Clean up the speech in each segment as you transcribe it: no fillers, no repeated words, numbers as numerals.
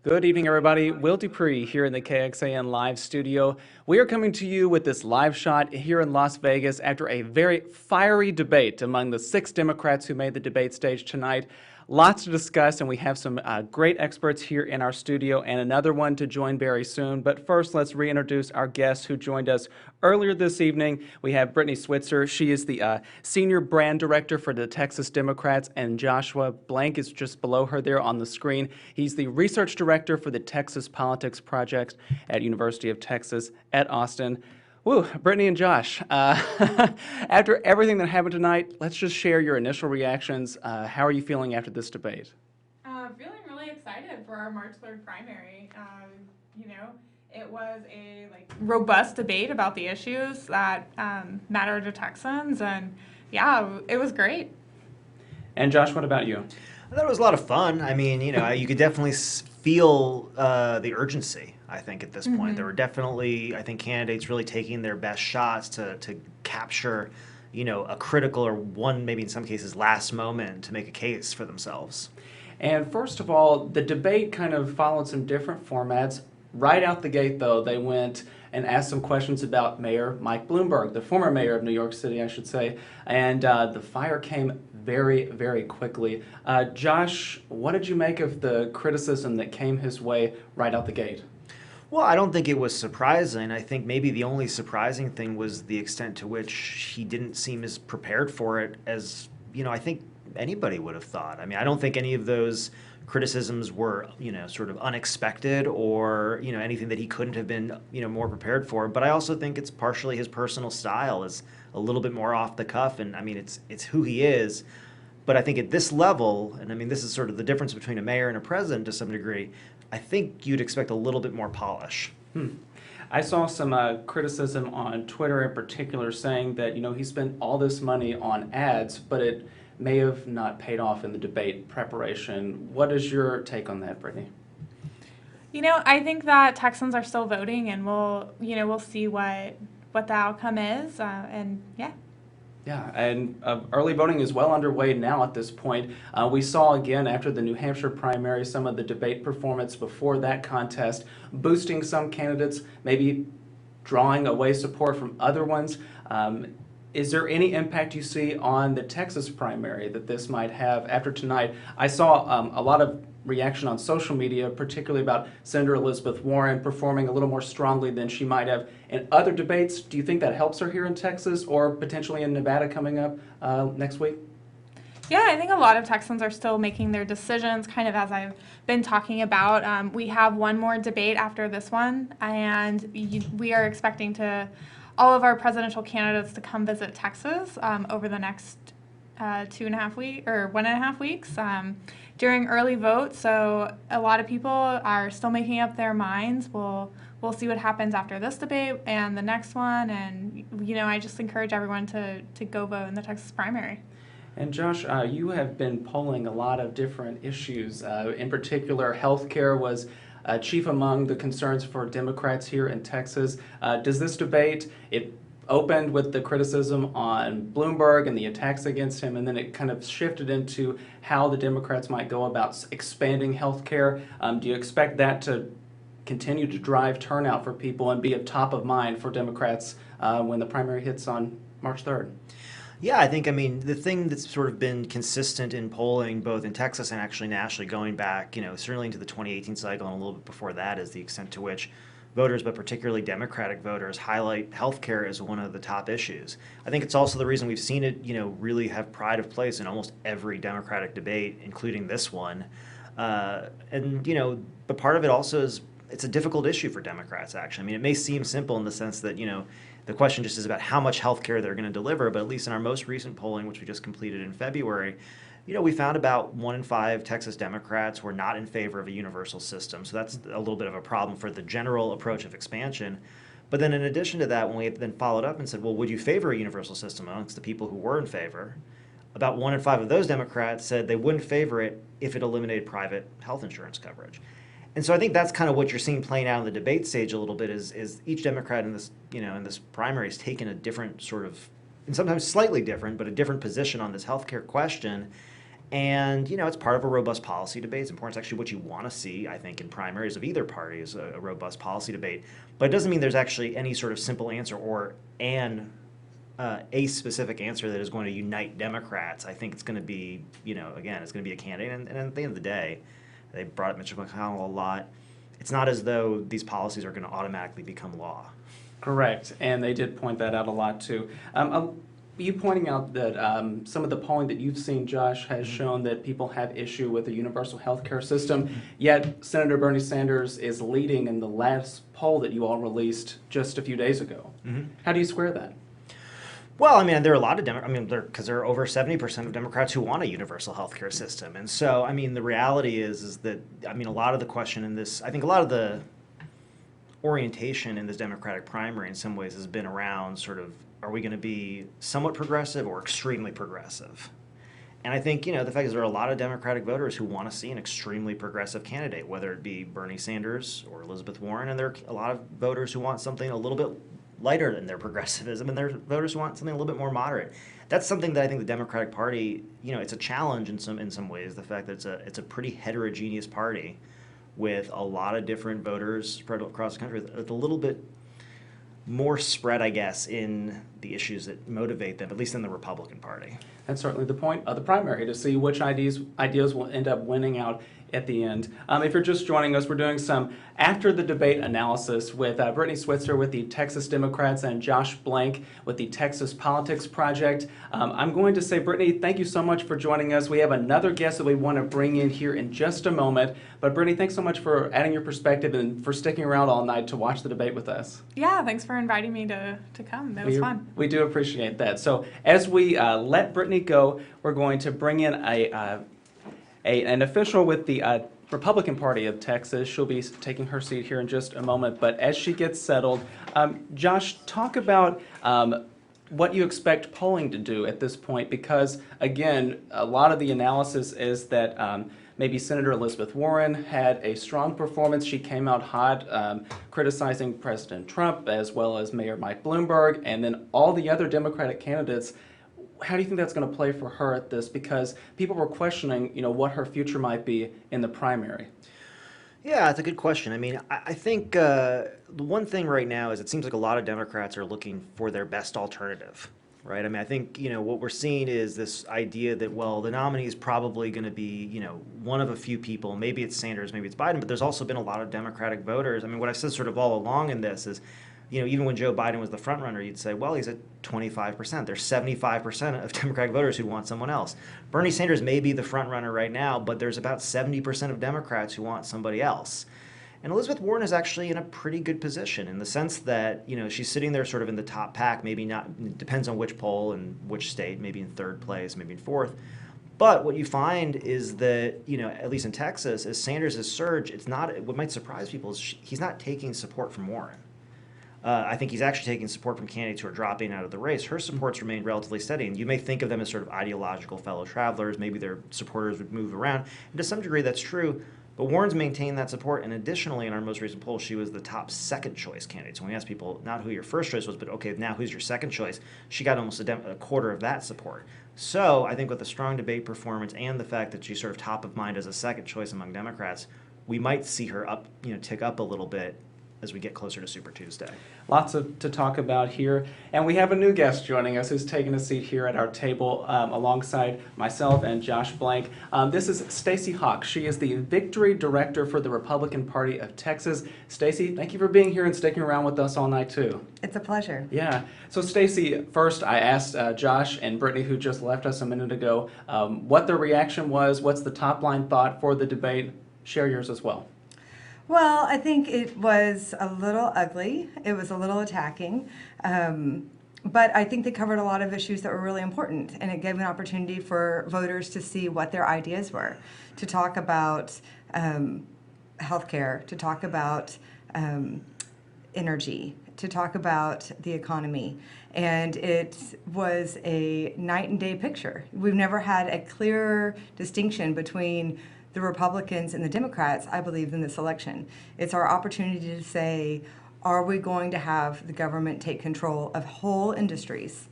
Good evening, everybody. Will DuPree here in the KXAN live studio. We are coming to you with this live shot here in Las Vegas after a very fiery debate among the 6 Democrats who made the debate stage tonight. Lots to discuss, and we have some great experts here in our studio and another one to join very soon. But first, let's reintroduce our guests who joined us earlier this evening. We have Brittany Switzer. She is the Senior Brand Director for the Texas Democrats, and Joshua Blank is just below her there on the screen. He's the Research Director for the Texas Politics Project at University of Texas at Austin. Woo, Brittany and Josh, after everything that happened tonight, let's just share your initial reactions. How are you feeling after this debate? Feeling really excited for our March 3rd primary. It was a robust debate about the issues that matter to Texans, and yeah, it was great. And Josh, what about you? I thought it was a lot of fun. I mean, you could definitely feel the urgency, I think, at this point. There were definitely, I think, candidates really taking their best shots to capture, a critical or one, maybe in some cases, last moment to make a case for themselves. And first of all, the debate kind of followed some different formats. Right out the gate, though, they went and asked some questions about Mayor Mike Bloomberg, the former mayor of New York City, I should say. And the fire came very, very quickly. Josh, what did you make of the criticism that came his way right out the gate? Well, I don't think it was surprising. I think maybe the only surprising thing was the extent to which he didn't seem as prepared for it as, I think anybody would have thought. I mean, I don't think any of those criticisms were, sort of unexpected or, anything that he couldn't have been, more prepared for. But I also think it's partially his personal style is a little bit more off the cuff. And I mean, it's who he is. But I think at this level, and I mean, this is sort of the difference between a mayor and a president to some degree, I think you'd expect a little bit more polish. I saw some criticism on Twitter in particular saying that, he spent all this money on ads, but it may have not paid off in the debate preparation. What is your take on that, Brittany? I think that Texans are still voting, and we'll see what the outcome is, and yeah. Yeah, and early voting is well underway now at this point. We saw again after the New Hampshire primary some of the debate performance before that contest, boosting some candidates, maybe drawing away support from other ones. Is there any impact you see on the Texas primary that this might have after tonight? I saw a lot of reaction on social media, particularly about Senator Elizabeth Warren performing a little more strongly than she might have in other debates. Do you think that helps her here in Texas or potentially in Nevada coming up next week? Yeah, I think a lot of Texans are still making their decisions, kind of as I've been talking about. We have one more debate after this one, and we are expecting all of our presidential candidates to come visit Texas over the next 1.5 weeks during early vote. So a lot of people are still making up their minds. We'll see what happens after this debate and the next one. And I just encourage everyone to go vote in the Texas primary. And Josh, you have been polling a lot of different issues. In particular, healthcare was chief among the concerns for Democrats here in Texas. Does this debate, it opened with the criticism on Bloomberg and the attacks against him, and then it kind of shifted into how the Democrats might go about expanding health care. Do you expect that to continue to drive turnout for people and be at top of mind for Democrats when the primary hits on March 3rd? Yeah, I think, I mean, the thing that's sort of been consistent in polling, both in Texas and actually nationally, going back, certainly into the 2018 cycle and a little bit before that, is the extent to which voters, but particularly Democratic voters, highlight healthcare as one of the top issues. I think it's also the reason we've seen it, really have pride of place in almost every Democratic debate, including this one. But part of it also is it's a difficult issue for Democrats, actually. I mean, it may seem simple in the sense that, the question just is about how much health care they're going to deliver, but at least in our most recent polling, which we just completed in February, we found about 1 in 5 Texas Democrats were not in favor of a universal system. So that's a little bit of a problem for the general approach of expansion. But then in addition to that, when we then followed up and said, well, would you favor a universal system amongst the people who were in favor? About 1 in 5 of those Democrats said they wouldn't favor it if it eliminated private health insurance coverage. And so I think that's kind of what you're seeing playing out in the debate stage a little bit is each Democrat in this, in this primary has taken a different sort of, and sometimes slightly different, but a different position on this healthcare question. And, it's part of a robust policy debate. It's important. It's actually what you want to see, I think, in primaries of either party is a robust policy debate. But it doesn't mean there's actually any sort of simple answer or a specific answer that is going to unite Democrats. I think it's going to be, again, it's going to be a candidate. And at the end of the day, they brought up Mitch McConnell a lot. It's not as though these policies are going to automatically become law. Correct, and they did point that out a lot too. You pointing out that some of the polling that you've seen, Josh, has shown that people have issue with the universal health care system, yet Senator Bernie Sanders is leading in the last poll that you all released just a few days ago. How do you square that? Well, I mean, there are a lot of because there are over 70% of Democrats who want a universal health care system. And so, I mean, the reality is that, I mean, a lot of the question in this, I think a lot of the orientation in this Democratic primary in some ways has been around sort of, are we going to be somewhat progressive or extremely progressive? And I think, the fact is there are a lot of Democratic voters who want to see an extremely progressive candidate, whether it be Bernie Sanders or Elizabeth Warren, and there are a lot of voters who want something a little bit lighter than their progressivism, and there are voters who want something a little bit more moderate. That's something that I think the Democratic Party, it's a challenge in some ways, the fact that it's a pretty heterogeneous party with a lot of different voters spread across the country, with a little bit more spread, I guess, in the issues that motivate them, at least in the Republican Party. That's certainly the point of the primary, to see which ideas will end up winning out at the end. If you're just joining us, we're doing some after the debate analysis with Brittany Switzer with the Texas Democrats and Josh Blank with the Texas Politics Project. I'm going to say, Brittany, thank you so much for joining us. We have another guest that we want to bring in here in just a moment. But Brittany, thanks so much for adding your perspective and for sticking around all night to watch the debate with us. Yeah, thanks for inviting me to come. That was fun. We do appreciate that. So as we let Brittany go, we're going to bring in an official with the Republican Party of Texas. She'll be taking her seat here in just a moment. But as she gets settled, Josh, talk about what you expect polling to do at this point, because, again, a lot of the analysis is that maybe Senator Elizabeth Warren had a strong performance. She came out hot, criticizing President Trump as well as Mayor Mike Bloomberg, and then all the other Democratic candidates. How do you think that's going to play for her at this? Because people were questioning, what her future might be in the primary. Yeah, it's a good question. I mean, I think the one thing right now is it seems like a lot of Democrats are looking for their best alternative, right? I mean, I think, what we're seeing is this idea that, well, the nominee is probably going to be, one of a few people. Maybe it's Sanders, maybe it's Biden, but there's also been a lot of Democratic voters. I mean, what I've said sort of all along in this is, even when Joe Biden was the front runner, you'd say, well, he's at 25%. There's 75% of Democratic voters who want someone else. Bernie Sanders may be the front runner right now, but there's about 70% of Democrats who want somebody else. And Elizabeth Warren is actually in a pretty good position in the sense that, she's sitting there sort of in the top pack, maybe not, it depends on which poll and which state, maybe in third place, maybe in fourth. But what you find is that, at least in Texas, as Sanders has surged, what might surprise people is he's not taking support from Warren. I think he's actually taking support from candidates who are dropping out of the race. Her supports remain relatively steady, and you may think of them as sort of ideological fellow travelers. Maybe their supporters would move around. And to some degree, that's true. But Warren's maintained that support, and additionally, in our most recent poll, she was the top second choice candidate. So when we asked people not who your first choice was, but okay, now who's your second choice, she got almost a quarter of that support. So I think with a strong debate performance and the fact that she's sort of top of mind as a second choice among Democrats, we might see her tick up a little bit as we get closer to Super Tuesday. Lots to talk about here. And we have a new guest joining us who's taking a seat here at our table alongside myself and Josh Blank. This is Stacey Hawk. She is the Victory Director for the Republican Party of Texas. Stacey, thank you for being here and sticking around with us all night too. It's a pleasure. Yeah. So Stacey, first I asked Josh and Brittany, who just left us a minute ago, what their reaction was, what's the top line thought for the debate. Share yours as well. Well, I think it was a little ugly. It was a little attacking. But I think they covered a lot of issues that were really important, and it gave an opportunity for voters to see what their ideas were, to talk about healthcare, to talk about energy, to talk about the economy. And it was a night and day picture. We've never had a clearer distinction between the Republicans and the Democrats, I believe, in this election. It's our opportunity to say, are we going to have the government take control of whole industries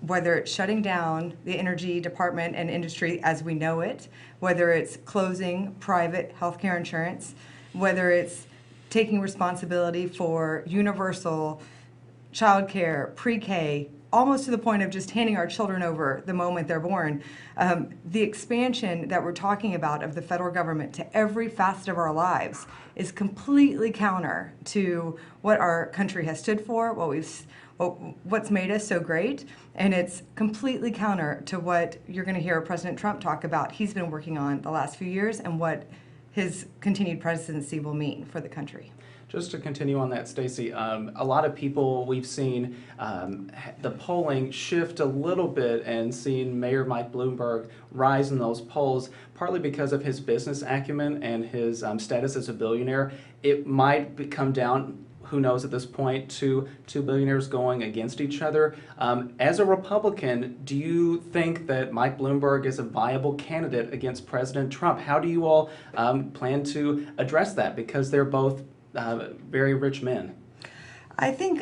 whether it's shutting down the energy department and industry as we know it, whether it's closing private healthcare insurance, whether it's taking responsibility for universal childcare, pre-K, almost to the point of just handing our children over the moment they're born. The expansion that we're talking about of the federal government to every facet of our lives is completely counter to what our country has stood for, what's made us so great, and it's completely counter to what you're going to hear President Trump talk about he's been working on the last few years and what his continued presidency will mean for the country. Just to continue on that, Stacey, a lot of people we've seen the polling shift a little bit and seen Mayor Mike Bloomberg rise in those polls, partly because of his business acumen and his status as a billionaire. It might come down, who knows at this point, to two billionaires going against each other. As a Republican, do you think that Mike Bloomberg is a viable candidate against President Trump? How do you all plan to address that? Because they're both very rich men. I think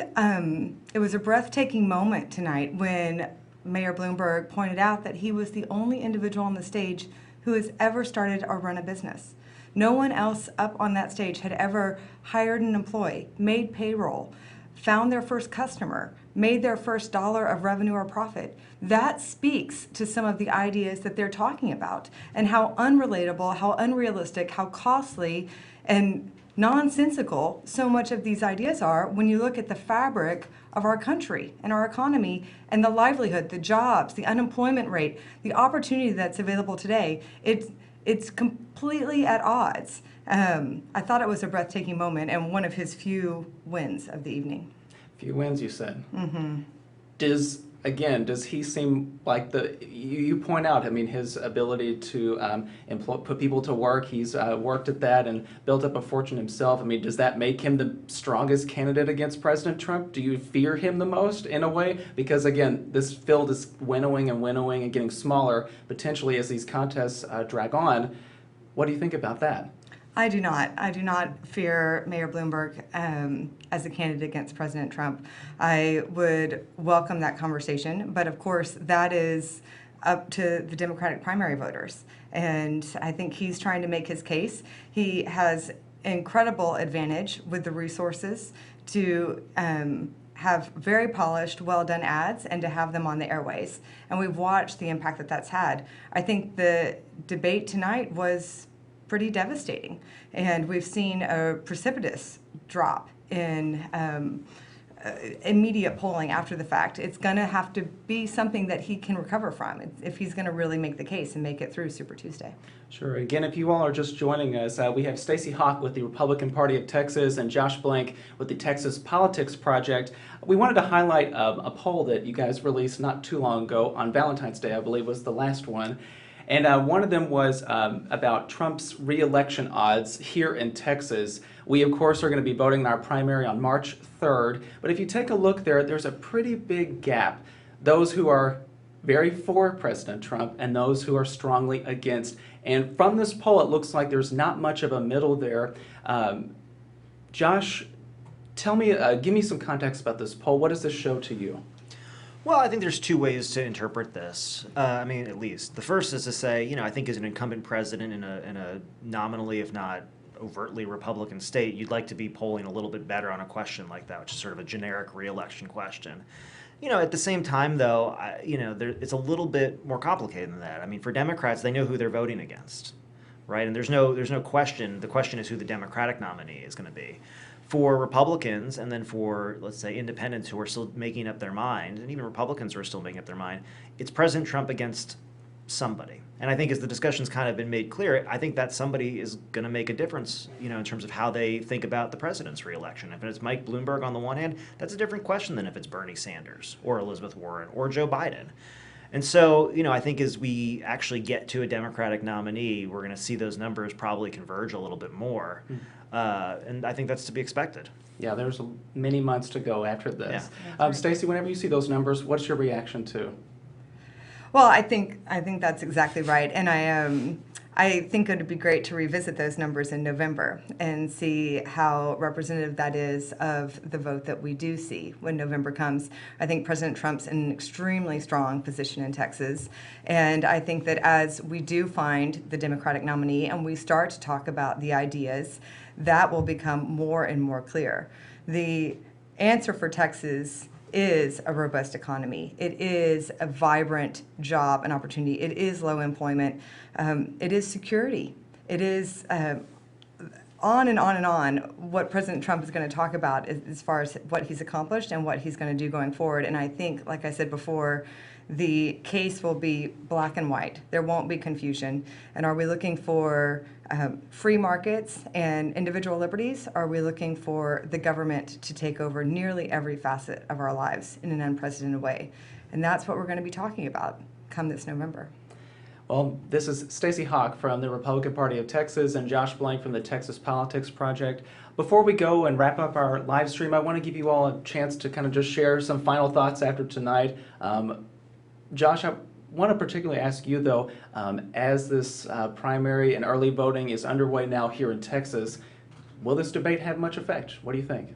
it was a breathtaking moment tonight when Mayor Bloomberg pointed out that he was the only individual on the stage who has ever started or run a business. No one else up on that stage had ever hired an employee, made payroll, found their first customer, made their first dollar of revenue or profit. That speaks to some of the ideas that they're talking about and how unrelatable, how unrealistic, how costly and nonsensical so much of these ideas are when you look at the fabric of our country and our economy and the livelihood, the jobs, the unemployment rate, the opportunity that's available today. It's completely at odds. I thought it was a breathtaking moment and one of his few wins of the evening. Few wins, you said. Mm-hmm. Does he seem like you point out, I mean, his ability to put people to work, he's worked at that and built up a fortune himself. I mean, does that make him the strongest candidate against President Trump? Do you fear him the most in a way? Because again, this field is winnowing and getting smaller potentially as these contests drag on. What do you think about that? I do not. I do not fear Mayor Bloomberg as a candidate against President Trump. I would welcome that conversation, but of course that is up to the Democratic primary voters. And I think he's trying to make his case. He has incredible advantage with the resources to have very polished, well-done ads and to have them on the airways. And we've watched the impact that that's had. I think the debate tonight was pretty devastating. And we've seen a precipitous drop in immediate polling after the fact. It's going to have to be something that he can recover from if he's going to really make the case and make it through Super Tuesday. Sure. Again, if you all are just joining us, we have Stacey Hawk with the Republican Party of Texas and Josh Blank with the Texas Politics Project. We wanted to highlight a poll that you guys released not too long ago on Valentine's Day, I believe was the last one. And one of them was about Trump's re-election odds here in Texas. We, of course, are going to be voting in our primary on March 3rd. But if you take a look there, there's a pretty big gap. Those who are very for President Trump and those who are strongly against. And from this poll, it looks like there's not much of a middle there. Josh, tell me, give me some context about this poll. What does this show to you? Well, I think there's two ways to interpret this. I mean, at least. The first is to say, I think as an incumbent president in a nominally, if not overtly Republican state, you'd like to be polling a little bit better on a question like that, which is sort of a generic re-election question. At the same time, though, it's a little bit more complicated than that. I mean, for Democrats, they know who they're voting against, right? And there's no question. The question is who the Democratic nominee is going to be. For Republicans, and then for, let's say, independents who are still making up their mind, and even Republicans who are still making up their mind, it's President Trump against somebody. And I think as the discussion's kind of been made clear, I think that somebody is going to make a difference, in terms of how they think about the president's reelection. If it's Mike Bloomberg on the one hand, that's a different question than if it's Bernie Sanders or Elizabeth Warren or Joe Biden. And so, I think as we actually get to a Democratic nominee, we're going to see those numbers probably converge a little bit more. And I think that's to be expected. Yeah, there's many months to go after this. Yeah. Stacey, whenever you see those numbers, what's your reaction to? Well, I think that's exactly right, and I think it would be great to revisit those numbers in November and see how representative that is of the vote that we do see when November comes. I think President Trump's in an extremely strong position in Texas, and I think that as we do find the Democratic nominee and we start to talk about the ideas, that will become more and more clear. The answer for Texas is a robust economy. It is a vibrant job and opportunity. It is low employment. It is security. It is on and on and on what President Trump is going to talk about as far as what he's accomplished and what he's going to do going forward. And I think, like I said before, the case will be black and white. There won't be confusion. And are we looking for free markets and individual liberties? Are we looking for the government to take over nearly every facet of our lives in an unprecedented way? And that's what we're going to be talking about come this November. Well, this is Stacey Hawk from the Republican Party of Texas and Josh Blank from the Texas Politics Project. Before we go and wrap up our live stream, I want to give you all a chance to kind of just share some final thoughts after tonight. Josh, I want to particularly ask you, though, as this primary and early voting is underway now here in Texas, will this debate have much effect? What do you think?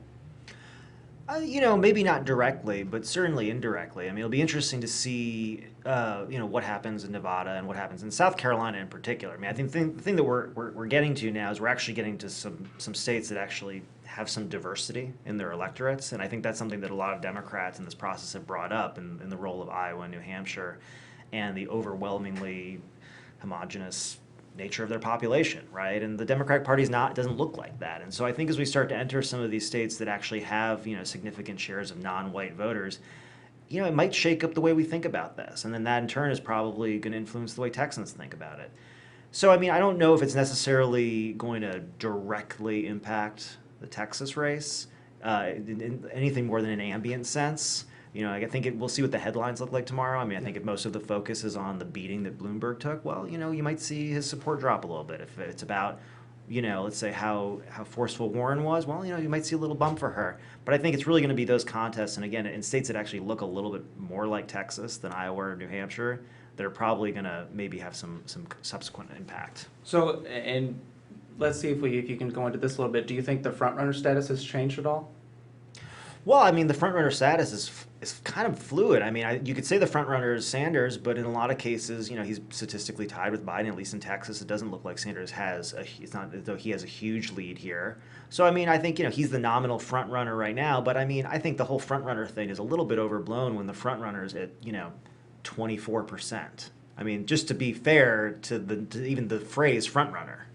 Maybe not directly, but certainly indirectly. I mean, it'll be interesting to see, what happens in Nevada and what happens in South Carolina in particular. I mean, I think the thing that we're getting to now is we're actually getting to some states that actually have some diversity in their electorates, and I think that's something that a lot of Democrats in this process have brought up in the role of Iowa and New Hampshire, and the overwhelmingly homogenous nature of their population, right? And the Democratic Party doesn't look like that. And so I think as we start to enter some of these states that actually have, significant shares of non-white voters, it might shake up the way we think about this. And then that in turn is probably going to influence the way Texans think about it. So, I mean, I don't know if it's necessarily going to directly impact the Texas race in anything more than an ambient sense. I think we'll see what the headlines look like tomorrow. I mean, I think if most of the focus is on the beating that Bloomberg took, well, you might see his support drop a little bit. If it's about, let's say how forceful Warren was, well, you might see a little bump for her. But I think it's really going to be those contests, and again, in states that actually look a little bit more like Texas than Iowa or New Hampshire, that are probably going to maybe have some subsequent impact. So, and let's see if you can go into this a little bit. Do you think the front-runner status has changed at all? Well, I mean, the front-runner status is kind of fluid. I mean, you could say the front-runner is Sanders, but in a lot of cases, he's statistically tied with Biden, at least in Texas. It doesn't look like Sanders it's not as though he has a huge lead here. So, I mean, I think, he's the nominal front-runner right now, but I mean, I think the whole front-runner thing is a little bit overblown when the front-runner is at, 24%. I mean, just to be fair to even the phrase front-runner.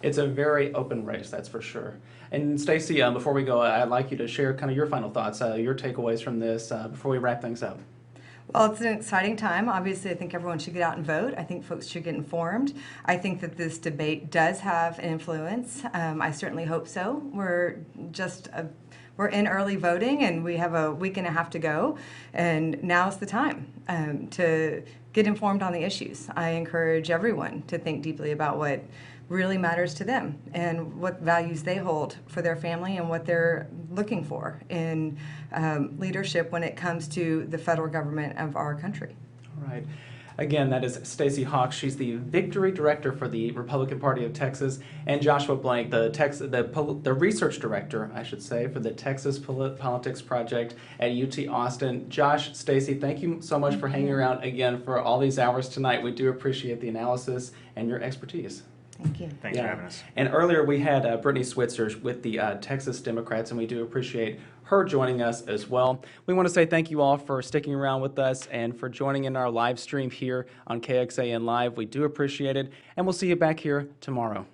It's a very open race, that's for sure. And Stacey, before we go, I'd like you to share kind of your final thoughts, your takeaways from this before we wrap things up. Well, it's an exciting time. Obviously, I think everyone should get out and vote. I think folks should get informed. I think that this debate does have an influence. I certainly hope so. We're in early voting, and we have a week and a half to go, and now's the time to get informed on the issues. I encourage everyone to think deeply about what really matters to them and what values they hold for their family and what they're looking for in leadership when it comes to the federal government of our country. All right. Again, that is Stacey Hawk. She's the Victory Director for the Republican Party of Texas, and Joshua Blank, the Research Director, I should say, for the Texas Politics Project at UT Austin. Josh, Stacey, thank you so much for hanging around again for all these hours tonight. We do appreciate the analysis and your expertise. Thank you. Thanks for having us. And earlier we had Brittany Switzer with the Texas Democrats, and we do appreciate her joining us as well. We want to say thank you all for sticking around with us and for joining in our live stream here on KXAN Live. We do appreciate it, and we'll see you back here tomorrow.